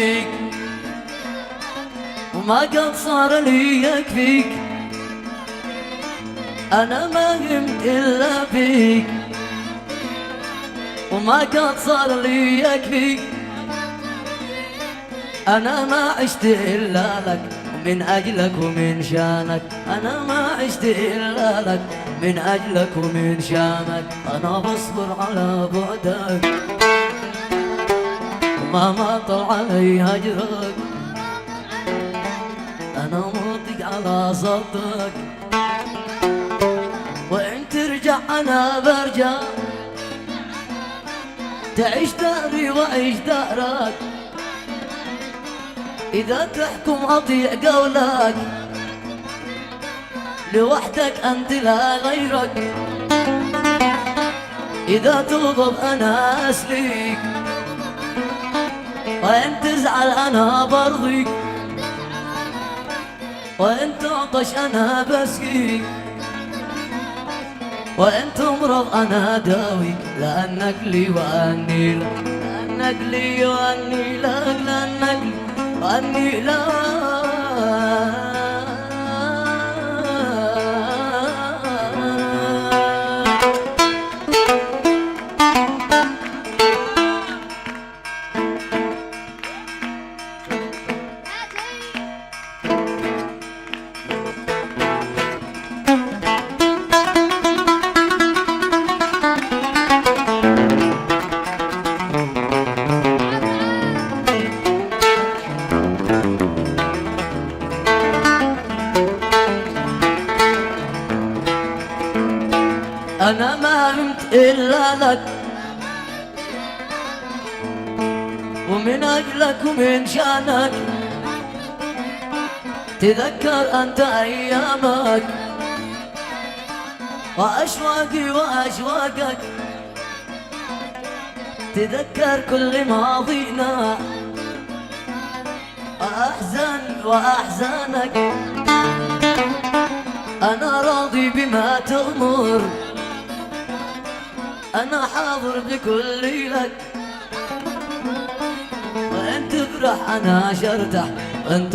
فيك وما قد صار لي يكفيك، أنا ما همت إلا بيك وما قد صار لي يكفيك، أنا ما عشت إلا لك ومن أجلك ومن شانك، أنا ما عشت إلا لك من أجلك ومن شانك، أنا بصبر على بعدك وما طلع علي هجرك، أنا موطق على صدك وإن ترجع أنا برجع، تعيش داري وأعيش دارك، إذا تحكم أطيع قولك، لوحدك أنت لا غيرك، إذا تغضب أنا أسليك وإن تزعل أنا برضيك، وإن تعطش أنا بسقيك، وإن تمرض أنا داويك، لأنك لي وأني لك، لأنك لي وأني لك، لأنك لي وأني لك. أنا ما همت إلا لك ومن أجلك ومن شانك، تذكر أنت أيامك وأشواقي وأشواقك، تذكر كل ماضينا وأحزن وأحزانك، أنا راضي بما تأمر، أنا حاضر بكل لك، وإن تفرح أنا شرتح وإن